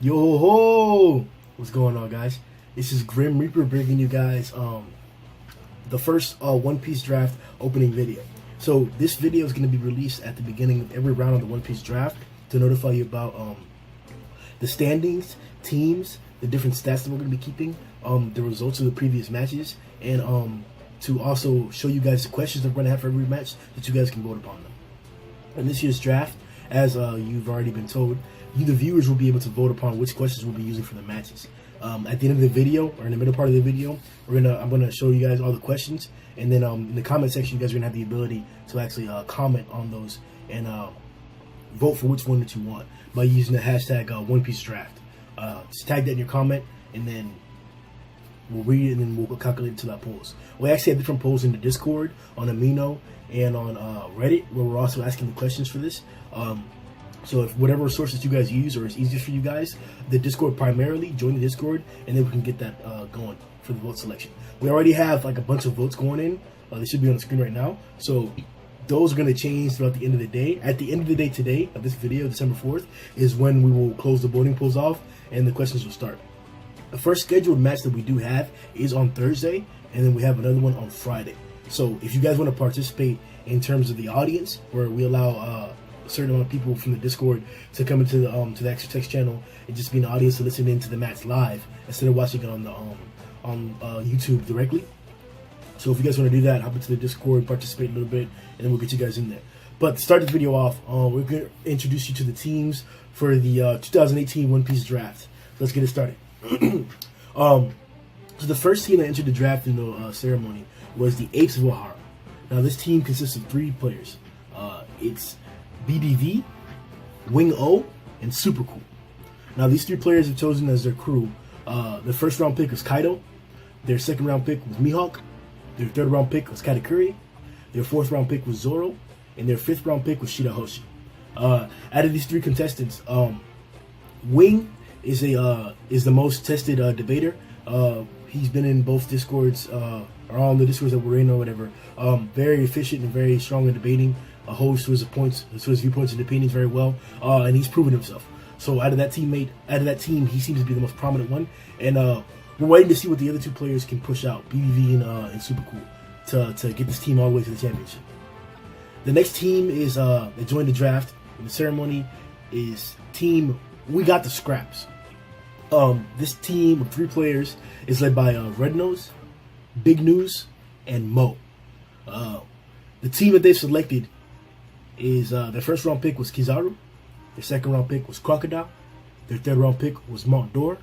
Yo ho ho! What's going on, guys? This is Grim Reaper bringing you guys the first One Piece draft opening video. So this video is going to be released at the beginning of every round of the One Piece draft to notify you about the standings, teams, the different stats that we're going to be keeping, the results of the previous matches, and to also show you guys the questions that we're going to have for every match that you guys can vote upon them. In this year's draft, as you've already been told, you, the viewers, will be able to vote upon which questions we'll be using for the matches. At the end of the video, or in the middle part of the video, I'm gonna show you guys all the questions, and then in the comment section, you guys are gonna have the ability to actually comment on those and vote for which one that you want by using the hashtag One Piece Draft. Just tag that in your comment, and then we'll read it, and then we'll calculate it to that polls. We actually have different polls in the Discord, on Amino, and on Reddit, where we're also asking the questions for this. So if whatever sources you guys use or is easiest for you guys, the Discord primarily, join the Discord, and then we can get that going for the vote selection. We already have like a bunch of votes going in. They should be on the screen right now. So those are going to change throughout the end of the day. At the end of the day today, of this video, December 4th, is when we will close the voting polls off and the questions will start. The first scheduled match that we do have is on Thursday, and then we have another one on Friday. So if you guys want to participate in terms of the audience, where we allow a certain amount of people from the Discord to come into the to the extra text channel and just be in the audience to listen in to the match live instead of watching it on the YouTube directly. So if you guys want to do that, hop into the Discord, participate a little bit, and then we'll get you guys in there. But to start this video off, we're going to introduce you to the teams for the 2018 One Piece draft. Let's get it started. So the first team that entered the draft in the ceremony was the Apes of O'Hara. Now this team consists of 3 players. It's Bdv, Wing O, and SuperCool. Now these 3 players have chosen as their crew. The first round pick was Kaido, their second round pick was Mihawk, their third round pick was Katakuri, their fourth round pick was Zoro, and their fifth round pick was Shirahoshi. Out of these 3 contestants, Wing is the most tested debater. He's been in both Discords, or on the Discords that we're in or whatever. Very efficient and very strong in debating. Holds to his viewpoints and opinions very well, and he's proven himself. So out of that team, he seems to be the most prominent one. And we're waiting to see what the other 2 players can push out, Bdv and SuperCool, to get this team all the way to the championship. The next team is that joined the draft in the ceremony is team We Got the Scraps. This team of 3 players is led by Rednose, Bignews, and Mo. The team that they selected is their first round pick was Kizaru, their second round pick was Crocodile, their third round pick was Mont d'Or,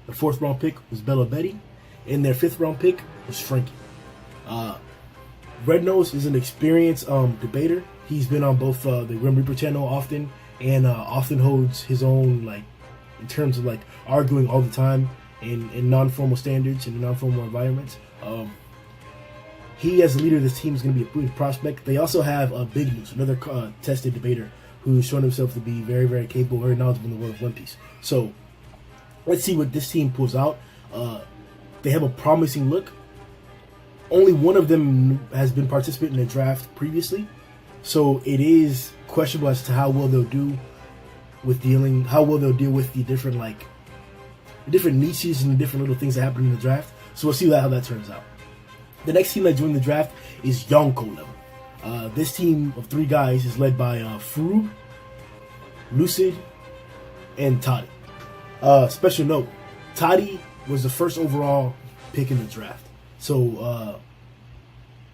their fourth round pick was Bella Betty, and their fifth round pick was Frankie. Rednose is an experienced debater. He's been on both the Grim Reaper channel often, and often holds his own, like, in terms of like arguing all the time in non-formal standards and non-formal environments. He, as the leader of this team, is going to be a good prospect. They also have Bignews, another tested debater who's shown himself to be very, very capable, very knowledgeable in the world of One Piece. So let's see what this team pulls out. They have a promising look. Only one of them has been participating in the draft previously, so it is questionable as to how well they'll do with deal with the different niches and the different little things that happen in the draft. So we'll see how that turns out. The next team that joined the draft is Yonko level. This team of 3 guys is led by Froob, Lucid, and Toddy. Special note, Toddy was the first overall pick in the draft. So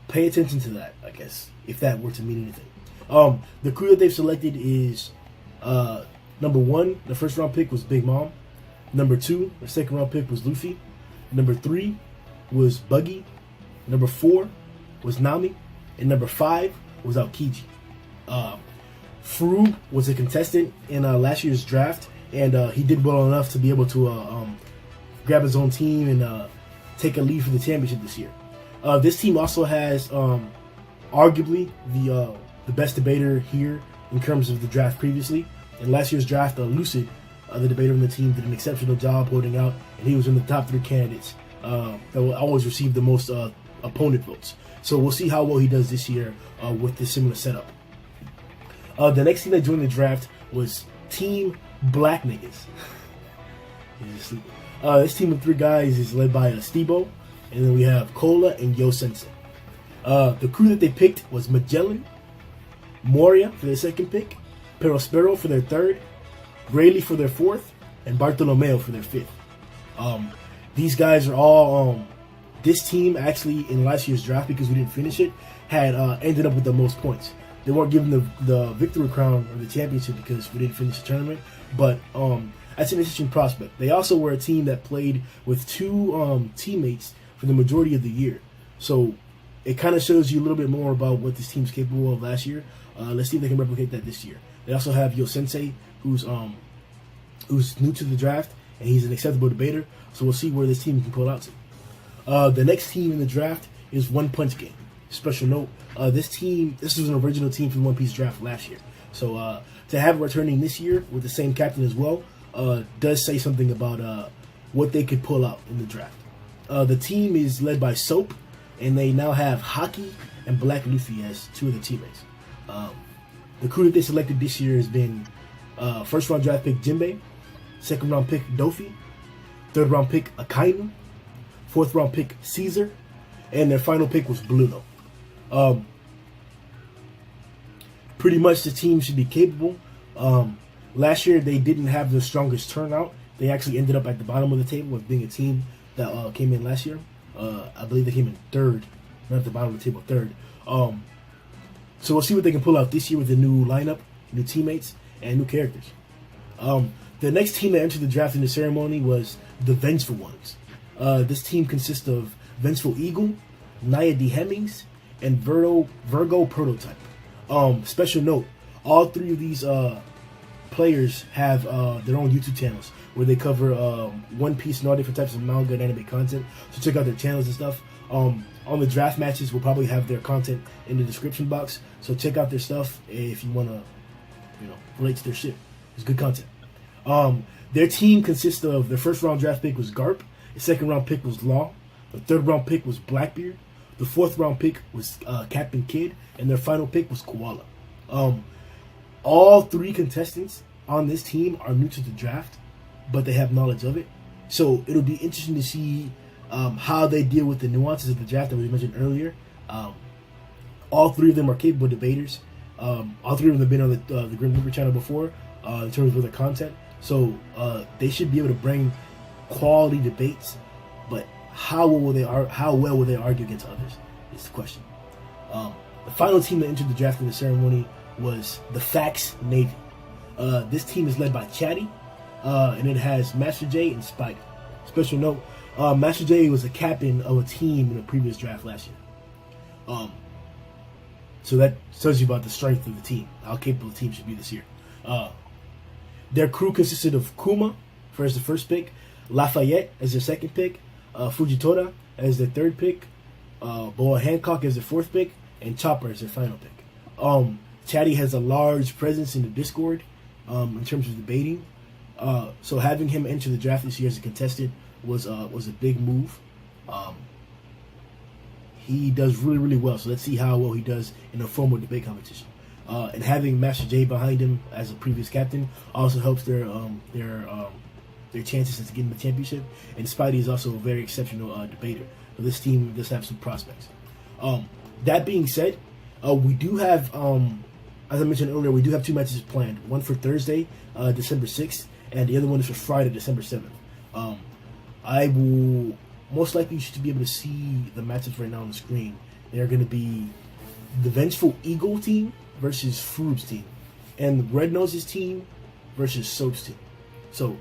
pay attention to that, I guess, if that were to mean anything. The crew that they've selected is number 1, the first round pick was Big Mom. Number 2, the second round pick was Luffy. Number 3 was Buggy. Number 4 was Nami, and number 5 was Aokiji. Froob was a contestant in last year's draft, and he did well enough to be able to grab his own team and take a lead for the championship this year. This team also has arguably the best debater here in terms of the draft previously. In last year's draft, Lucid, the debater on the team, did an exceptional job holding out, and he was in the top 3 candidates that will always receive the most opponent votes. So we'll see how well he does this year with this similar setup. The next team that joined the draft was Team Black Niggas. He's asleep. This team of 3 guys is led by Stebo, and then we have Koala and Yo Sensei. The crew that they picked was Magellan, Moria for their 2nd pick, Perospero for their 3rd, Rayleigh for their 4th, and Bartolomeo for their 5th. These guys are all this team actually in last year's draft, because we didn't finish it, had ended up with the most points. They weren't given the victory crown or the championship because we didn't finish the tournament, but that's an interesting prospect. They also were a team that played with 2 teammates for the majority of the year, so it kind of shows you a little bit more about what this team's capable of last year. Let's see if they can replicate that this year. They also have Yo Sensei, who's new to the draft, and he's an acceptable debater, so we'll see where this team can pull out to. The next team in the draft is One Punch Gang. Special note, this was an original team from the One Piece draft last year. So to have it returning this year with the same captain as well does say something about what they could pull out in the draft. The team is led by Soap, and they now have Haki and Black Luffy as 2 of the teammates. The crew that they selected this year has been 1st round draft pick Jinbei, 2nd round pick Dofi, 3rd round pick Akainu, 4th round pick Caesar, and their final pick was Bluno. Pretty much the team should be capable. Last year they didn't have the strongest turnout. They actually ended up at the bottom of the table with being a team that came in last year. I believe they came in 3rd, not at the bottom of the table, 3rd. So we'll see what they can pull out this year with the new lineup, new teammates, and new characters. The next team that entered the draft in the ceremony was the Vengeful ones. This team consists of Vengeful Eagle, Naya D. Hemmings, and Vergo Prototype. Special note, all 3 of these players have their own YouTube channels where they cover One Piece and all different types of manga and anime content. So check out their channels and stuff. On the draft matches, we'll probably have their content in the description box. So check out their stuff if you want to, relate to their shit. It's good content. Their team consists of their 1st round draft pick was Garp, the 2nd round pick was Law, the 3rd round pick was Blackbeard, the 4th round pick was Captain Kid, and their final pick was Koala. All 3 contestants on this team are new to the draft, but they have knowledge of it. So it'll be interesting to see how they deal with the nuances of the draft that we mentioned earlier. All 3 of them are capable debaters. All 3 of them have been on the Grimm Reaper channel before in terms of their content. So they should be able to bring quality debates, but how well will they argue against others is the question. The final team that entered the draft in the ceremony was the Fax Navy. This team is led by Chatti, and it has Master J and Spidey. Special note, Master J was a captain of a team in a previous draft last year. So that tells you about the strength of the team, how capable the team should be this year. Their crew consisted of Kuma as the 1st pick, Lafayette as their 2nd pick, Fujitora as their 3rd pick, Boa Hancock as their 4th pick, and Chopper as their final pick. Chatti has a large presence in the Discord in terms of debating. So having him enter the draft this year as a contestant was a big move. He does really, really well. So let's see how well he does in a formal debate competition. And having Master J behind him as a previous captain also helps their chances of getting the championship. And Spidey is also a very exceptional debater. So this team does have some prospects. That being said, we do have, as I mentioned earlier, we do have 2 matches planned. One for Thursday, December 6th, and the other one is for Friday, December 7th. I will most likely, you should be able to see the matchups right now on the screen. They're going to be the Vengeful Eagle team versus Froob's team, and Rednose's team versus Soap's team. So,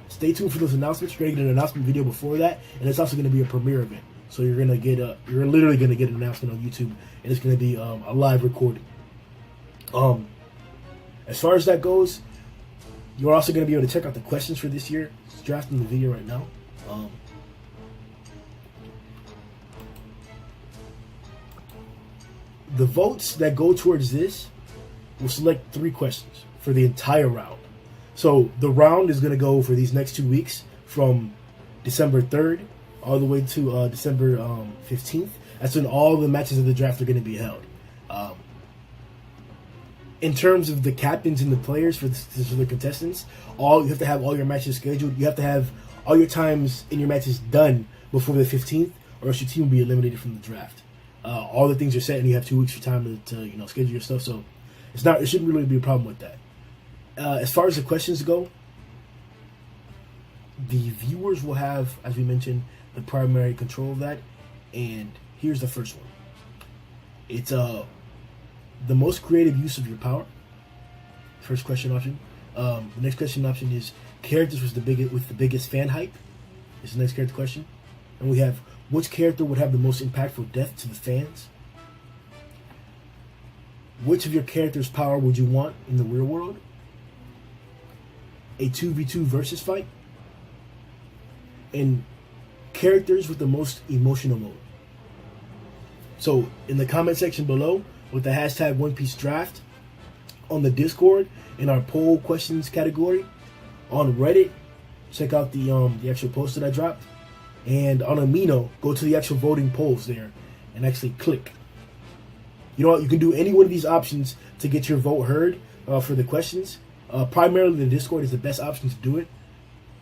stay tuned for those announcements. We're going to get an announcement video before that, and it's also going to be a premiere event. So you're literally going to get an announcement on YouTube, and it's going to be a live recording. As far as that goes, you're also going to be able to check out the questions for this year. It's drafting the video right now. The votes that go towards this will select 3 questions for the entire round. So the round is going to go for these next 2 weeks from December 3rd all the way to December 15th. That's when all the matches of the draft are going to be held. in terms of the captains and the players for the contestants, you have to have all your matches scheduled. You have to have all your times in your matches done before the 15th, or else your team will be eliminated from the draft. All the things are set, and you have 2 weeks for time to schedule your stuff. So it shouldn't really be a problem with that. As far as the questions go, the viewers will have, as we mentioned, the primary control of that. And here's the first one. It's the most creative use of your power. First question option. The next question option is characters with the biggest fan hype. Is the next character question. And we have which character would have the most impactful death to the fans. Which of your character's power would you want in the real world? A 2v2 versus fight. And characters with the most emotional mode. So in the comment section below with the hashtag One Piece Draft, on the Discord in our poll questions category, on Reddit, check out the actual post that I dropped, and on Amino, go to the actual voting polls there and actually click. You know what? You can do any one of these options to get your vote heard for the questions. Primarily, the Discord is the best option to do it.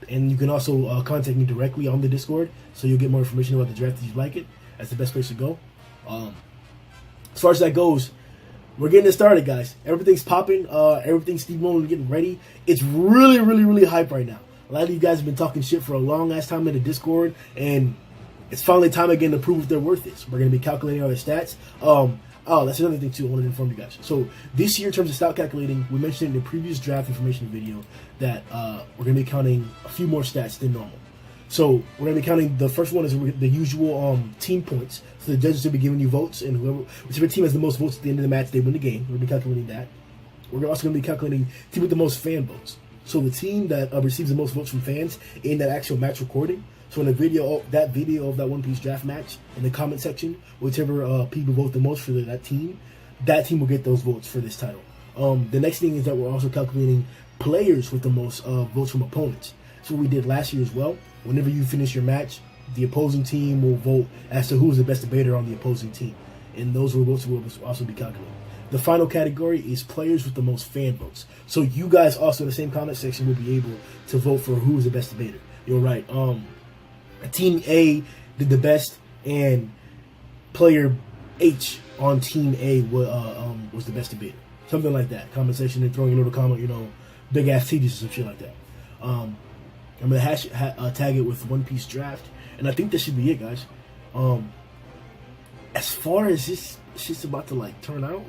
And you can also contact me directly on the Discord, so you'll get more information about the draft if you like it. That's the best place to go. As far as that goes, we're getting it started, guys. Everything's popping. Everything's Steve Mullen getting ready. It's really, really, really hype right now. A lot of you guys have been talking shit for a long ass time in the Discord, and it's finally time again to prove what their worth is. We're going to be calculating all their stats. That's another thing too I wanted to inform you guys. So this year, in terms of stat calculating, we mentioned in the previous draft information video that we're going to be counting a few more stats than normal. So we're going to be counting, the first one is the usual team points. So the judges will be giving you votes, and whichever team has the most votes at the end of the match, they win the game. We're going to be calculating that. We're also going to be calculating the team with the most fan votes. So the team that receives the most votes from fans in that actual match recording. So in the video, that video of that One Piece draft match, in the comment section, whichever people vote the most for that team will get those votes for this title. The next thing is that we're also calculating players with the most votes from opponents. So what we did last year as well. Whenever you finish your match, the opposing team will vote as to who's the best debater on the opposing team. And those votes will also be calculated. The final category is players with the most fan votes. So you guys also in the same comment section will be able to vote for who is the best debater. You're right. Team A did the best, and player H on Team A was the best debater. Something like that. Comment section and throwing a little comment, big ass titties or some shit like that. I'm gonna tag it with One Piece Draft, and I think that should be it, guys. As far as this shit's about to turn out,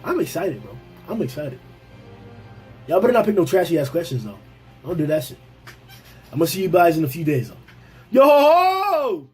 I'm excited, bro. I'm excited. Y'all better not pick no trashy ass questions though. Don't do that shit. I'm gonna see you guys in a few days though. Yo!